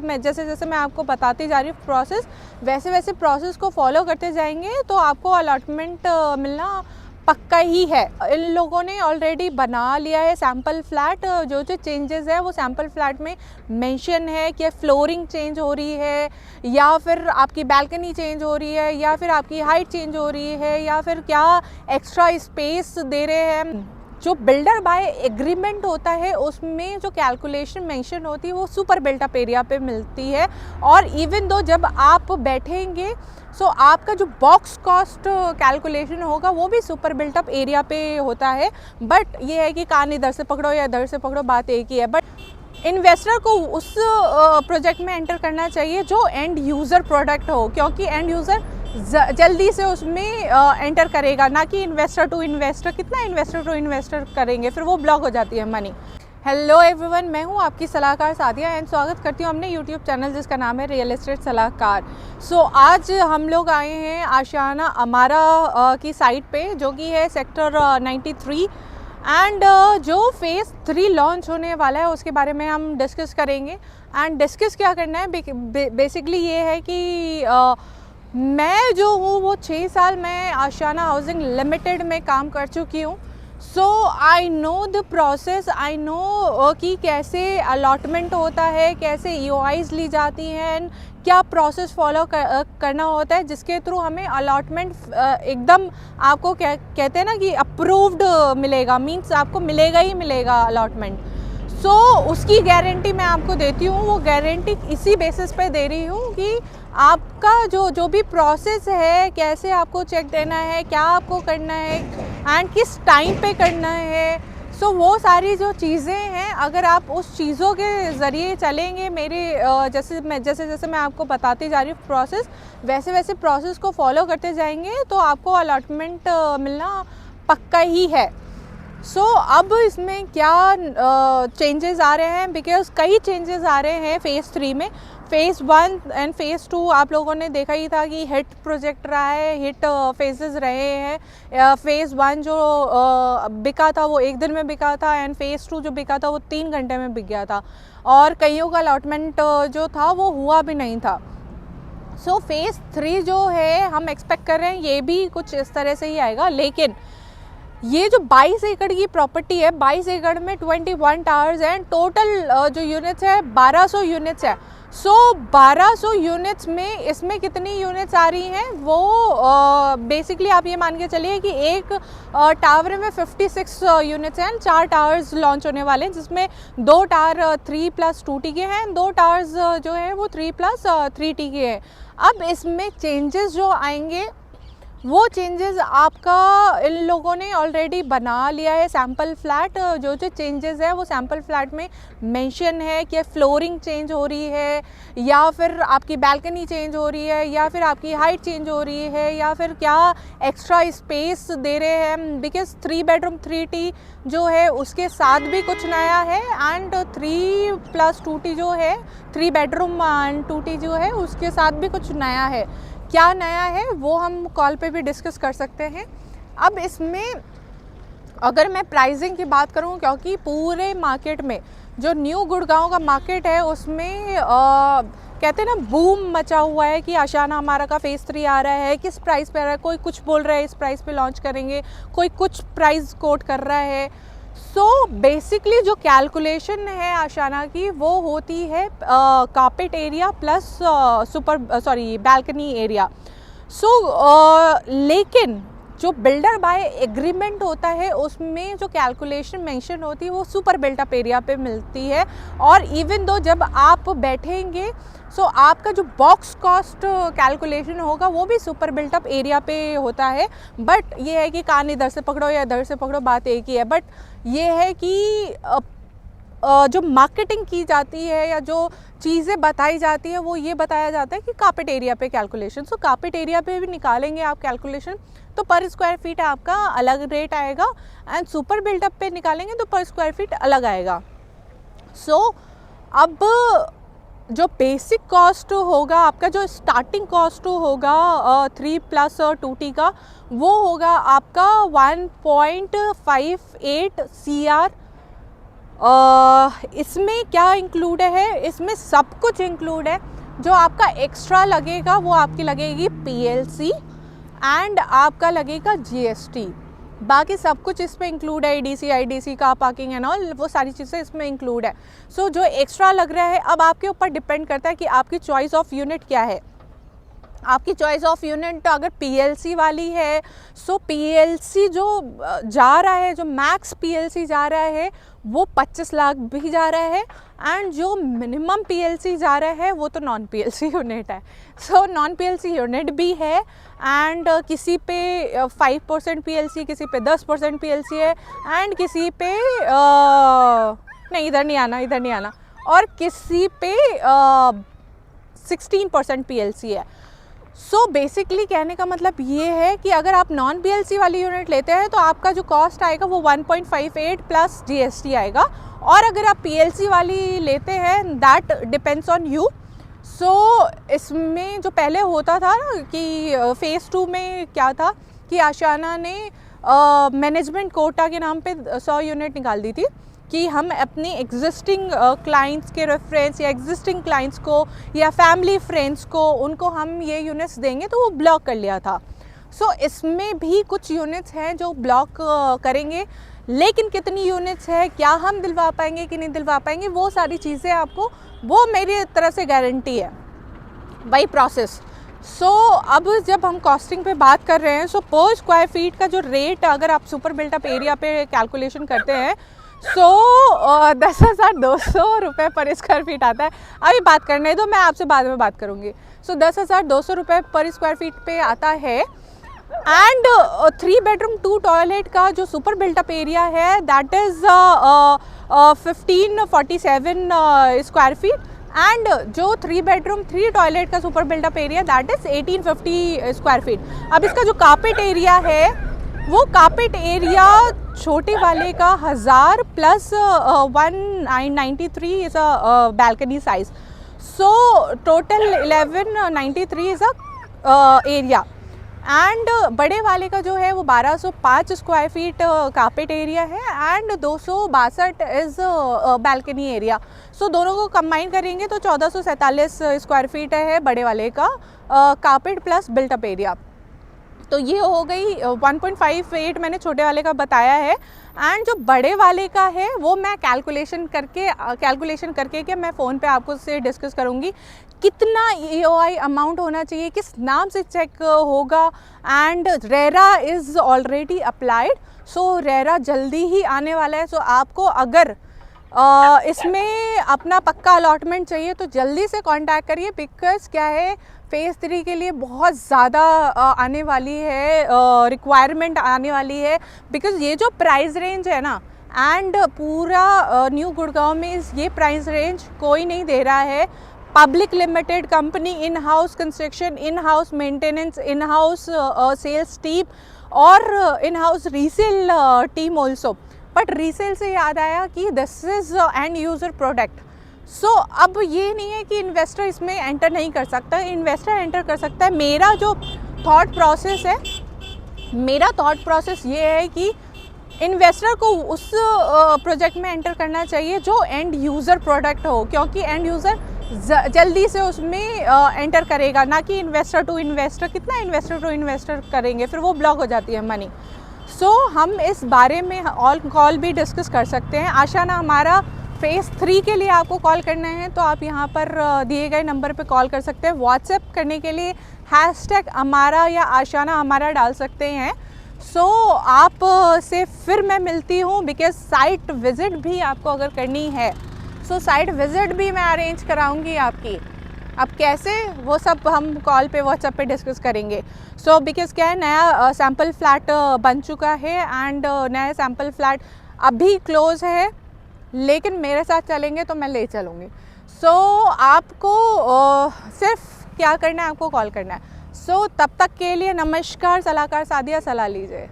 मैं जैसे जैसे मैं आपको बताती जा रही हूँ प्रोसेस, वैसे वैसे प्रोसेस को फॉलो करते जाएंगे तो आपको अलॉटमेंट मिलना पक्का ही है। इन लोगों ने ऑलरेडी बना लिया है सैम्पल फ्लैट। जो जो चेंजेस है वो सैम्पल फ्लैट में मेंशन है कि फ्लोरिंग चेंज हो रही है, या फिर आपकी बैल्कनी चेंज हो रही है, या फिर आपकी हाइट चेंज हो रही है, या फिर क्या एक्स्ट्रा स्पेस दे रहे हैं। जो बिल्डर बाय एग्रीमेंट होता है उसमें जो कैलकुलेशन मेंशन होती है वो सुपर बिल्टअप एरिया पे मिलती है। और इवन दो जब आप बैठेंगे सो आपका जो बॉक्स कॉस्ट कैलकुलेशन होगा वो भी सुपर बिल्टअप एरिया पे होता है। बट ये है कि कान इधर से पकड़ो या इधर से पकड़ो, बात एक ही है। बट इन्वेस्टर को उस प्रोजेक्ट में एंटर करना चाहिए जो एंड यूज़र प्रोडक्ट हो, क्योंकि एंड यूज़र जल्दी से उसमें एंटर करेगा, ना कि इन्वेस्टर टू इन्वेस्टर। कितना इन्वेस्टर टू इन्वेस्टर करेंगे, फिर वो ब्लॉक हो जाती है मनी। हेलो एवरीवन, मैं हूँ आपकी सलाहकार सादिया एंड स्वागत करती हूँ अपने यूट्यूब चैनल जिसका नाम है रियल एस्टेट सलाहकार। आज हम लोग आए हैं आशियाना अमारा की साइट पे, जो कि है सेक्टर 93। एंड जो फेज़ 3 लॉन्च होने वाला है उसके बारे में हम डिस्कस करेंगे। एंड डिस्कस क्या करना है, बेसिकली ये है कि मैं जो हूँ वो 6 साल मैं आशियाना हाउसिंग लिमिटेड में काम कर चुकी हूँ। So I know the process, I know कि कैसे अलॉटमेंट होता है, कैसे EOIs ली जाती हैं एंड क्या प्रोसेस फॉलो करना होता है जिसके थ्रू हमें अलॉटमेंट एकदम आपको क्या कहते हैं ना कि अप्रूव्ड मिलेगा, मीन्स आपको मिलेगा ही मिलेगा अलॉटमेंट। उसकी गारंटी मैं आपको देती हूँ। वो गारंटी इसी बेसिस पे दे रही हूँ कि आपका जो भी प्रोसेस है, कैसे आपको चेक देना है, क्या आपको करना है एंड किस टाइम पे करना है। वो सारी जो चीज़ें हैं, अगर आप उस चीज़ों के ज़रिए चलेंगे, मेरे जैसे जैसे मैं आपको बताती जा रही हूँ प्रोसेस, वैसे वैसे प्रोसेस को फॉलो करते जाएंगे तो आपको अलॉटमेंट मिलना पक्का ही है। अब इसमें क्या चेंजेस आ रहे हैं, बिकॉज कई चेंजेस आ रहे हैं फेज़ 3 में। फेज़ 1 एंड फेज़ 2 आप लोगों ने देखा ही था कि हिट प्रोजेक्ट रहा है, हिट फेजेस रहे हैं। फेज़ 1 जो बिका था वो 1 दिन में बिका था एंड फेज़ 2 जो बिका था वो 3 घंटे में बिक गया था, और कईयों का अलॉटमेंट जो था वो हुआ भी नहीं था। फेज़ 3 जो है हम एक्सपेक्ट कर रहे हैं ये भी कुछ इस तरह से ही आएगा। लेकिन ये जो 22 एकड़ की प्रॉपर्टी है, 22 एकड़ में 21 टावर्स हैं, टोटल जो यूनिट्स है 1200 यूनिट्स है। 1200 यूनिट्स में इसमें कितनी यूनिट्स आ रही हैं वो बेसिकली आप ये मान के चलिए कि एक टावर में 56 यूनिट्स हैं। 4 टावर्स लॉन्च होने वाले हैं, जिसमें 2 टावर 3+2T के हैं, 2 टावर्स जो है वो 3+3T के हैं। अब इसमें चेंजेस जो आएंगे वो चेंजेस आपका इन लोगों ने ऑलरेडी बना लिया है सैम्पल फ्लैट। जो जो चेंजेस है वो सैम्पल फ्लैट में मेंशन है कि फ्लोरिंग चेंज हो रही है, या फिर आपकी बैल्कनी चेंज हो रही है, या फिर आपकी हाइट चेंज हो रही है, या फिर क्या एक्स्ट्रा स्पेस दे रहे हैं। बिकॉज 3 बेडरूम 3T जो है उसके साथ भी कुछ नया है, एंड 3+2T जो है 3 बेडरूम एंड 2T जो है उसके साथ भी कुछ नया है। क्या नया है वो हम कॉल पे भी डिस्कस कर सकते हैं। अब इसमें अगर मैं प्राइसिंग की बात करूं, क्योंकि पूरे मार्केट में जो न्यू गुड़गांव का मार्केट है उसमें कहते हैं ना बूम मचा हुआ है कि आशियाना हमारा का फेज़ 3 आ रहा है, किस प्राइस पे आ रहा है। कोई कुछ बोल रहा है इस प्राइस पे लॉन्च करेंगे, कोई कुछ प्राइस कोट कर रहा है। बेसिकली जो कैलकुलेशन है आशियाना की वो होती है carpet area plus balcony area. लेकिन जो बिल्डर बाय एग्रीमेंट होता है उसमें जो कैलकुलेशन मेंशन होती है वो सुपर बिल्टअप एरिया पे मिलती है। और इवन दो जब आप बैठेंगे आपका जो बॉक्स कॉस्ट कैलकुलेशन होगा वो भी सुपर बिल्टअप एरिया पे होता है। बट ये है कि कान इधर से पकड़ो या इधर से पकड़ो, बात एक ही है। बट ये है कि जो मार्केटिंग की जाती है या जो चीज़ें बताई जाती है वो ये बताया जाता है कि कारपेट एरिया पे कैलकुलेशन। कारपेट एरिया पे भी निकालेंगे आप कैलकुलेशन तो पर स्क्वायर फीट आपका अलग रेट आएगा, एंड सुपर बिल्टअप पे निकालेंगे तो पर स्क्वायर फीट अलग आएगा। अब जो बेसिक कॉस्ट होगा आपका, जो स्टार्टिंग कॉस्ट होगा 3+2T का, वो होगा आपका 1.58 CR इसमें क्या इंक्लूड है, इसमें सब कुछ इंक्लूड है। जो आपका एक्स्ट्रा लगेगा वो आपकी लगेगी PLC एंड आपका लगेगा GST। बाकी सब कुछ इसमें इंक्लूड है, EDC, IDC, car parking and all, वो सारी चीज़ें इसमें इंक्लूड है। सो जो एक्स्ट्रा लग रहा है, अब आपके ऊपर डिपेंड करता है कि आपकी चॉइस ऑफ यूनिट क्या है। आपकी चॉइस ऑफ यूनिट अगर PLC वाली है, सो PLC जो जा रहा है, जो मैक्स PLC जा रहा है वो 25 लाख भी जा रहा है, एंड जो मिनिमम PLC जा रहा है वो तो नॉन PLC यूनिट है। सो नॉन PLC यूनिट भी है, एंड किसी पे 5% PLC, किसी पे 10% PLC है, एंड किसी पे नहीं इधर नहीं आना, इधर नहीं आना, और किसी पे 16% PLC है। सो बेसिकली कहने का मतलब ये है कि अगर आप नॉन PLC वाली यूनिट लेते हैं तो आपका जो कॉस्ट आएगा वो 1.58 प्लस GST आएगा, और अगर आप PLC वाली लेते हैं दैट डिपेंड्स ऑन यू। सो इसमें जो पहले होता था ना कि फ़ेज़ 2 में क्या था कि आशियाना ने मैनेजमेंट कोटा के नाम पे 100 यूनिट निकाल दी थी कि हम अपनी एग्जिस्टिंग क्लाइंट्स के रेफरेंस या एग्जिस्टिंग क्लाइंट्स को या फैमिली फ्रेंड्स को उनको हम ये यूनिट्स देंगे, तो वो ब्लॉक कर लिया था। सो इसमें भी कुछ यूनिट्स हैं जो ब्लॉक करेंगे, लेकिन कितनी यूनिट्स है, क्या हम दिलवा पाएंगे कि नहीं दिलवा पाएंगे, वो सारी चीज़ें आपको, वो मेरी तरफ से गारंटी है बाई प्रोसेस। सो अब जब हम कॉस्टिंग पे बात कर रहे हैं, सो पर स्क्वायर फीट का जो रेट अगर आप सुपर बिल्टअप एरिया पे कैलकुलेशन करते हैं, सो 10,200 रुपये पर स्क्वायर फीट आता है। अभी बात करने दो, मैं आपसे बाद में बात करूँगी। सो 10,200 रुपये पर स्क्वायर फीट पे आता है, एंड 3 बेडरूम 2 टॉयलेट का जो सुपर बिल्टअप एरिया है that is 1547 square feet, and जो 3 बेडरूम 3 टॉयलेट का super built up area that is 1850 square feet. अब इसका जो कारपेट एरिया है, वो कारपेट एरिया छोटे वाले का 1000 plus 193 is a balcony size, so total 1193 is a area, and बड़े वाले का जो है वो 1205 स्क्वायर फीट कारपेट एरिया है, एंड 262 इज़ बैल्कनी एरिया। सो दोनों को कंबाइन करेंगे तो 1447 स्क्वायर फीट है बड़े वाले का कारपेट प्लस बिल्टअप एरिया। तो ये हो गई 1.58 मैंने छोटे वाले का बताया है, एंड जो बड़े वाले का है वो मैं कैलकुलेशन करके कि मैं फ़ोन पे आपको से डिस्कस करूँगी कितना EOI अमाउंट होना चाहिए, किस नाम से चेक होगा, and RERA is already applied. So RERA जल्दी ही आने वाला है। सो आपको अगर इसमें अपना पक्का अलॉटमेंट चाहिए तो जल्दी से कांटेक्ट करिए, बिकॉज क्या है फ़ेज़ 3 के लिए बहुत ज़्यादा आने वाली है, रिक्वायरमेंट आने वाली है, बिकॉज ये जो प्राइस रेंज है ना, एंड पूरा न्यू गुड़गांव में ये प्राइस रेंज कोई नहीं दे रहा है। Public limited company, in house construction, in house maintenance, in house sales team और in house resale team also. But resale से याद आया कि this is end user product. So अब ये नहीं है कि इन्वेस्टर इसमें एंटर नहीं कर सकता, इन्वेस्टर एंटर कर सकता है। मेरा जो थॉट प्रोसेस है, मेरा थॉट प्रोसेस ये है कि इन्वेस्टर को उस प्रोजेक्ट में एंटर करना चाहिए जो एंड यूज़र प्रोडक्ट हो, क्योंकि एंड यूज़र जल्दी से उसमें एंटर करेगा, ना कि इन्वेस्टर टू इन्वेस्टर। कितना इन्वेस्टर टू इन्वेस्टर करेंगे, फिर वो ब्लॉक हो जाती है मनी। सो हम इस बारे में ऑल कॉल भी डिस्कस कर सकते हैं। आशियाना हमारा फ़ेज़ 3 के लिए आपको कॉल करना है तो आप यहाँ पर दिए गए नंबर पे कॉल कर सकते हैं। व्हाट्सएप करने के लिए #अमारा या आशियाना हमारा डाल सकते हैं। सो आप से फिर मैं मिलती हूँ, बिकॉज साइट विज़िट भी आपको अगर करनी है, सो साइट विज़िट भी मैं अरेंज कराऊँगी आपकी। अब कैसे, वो सब हम कॉल पे व्हाट्सएप पे डिस्कस करेंगे। सो बिकॉज क्या है, नया सैम्पल फ्लैट बन चुका है, एंड नया सैम्पल फ्लैट अभी क्लोज़ है, लेकिन मेरे साथ चलेंगे तो मैं ले चलूँगी। सो आपको सिर्फ क्या करना है, आपको कॉल करना है। सो तब तक के लिए नमस्कार, सलाहकार सादिया, सलाह लीजिए।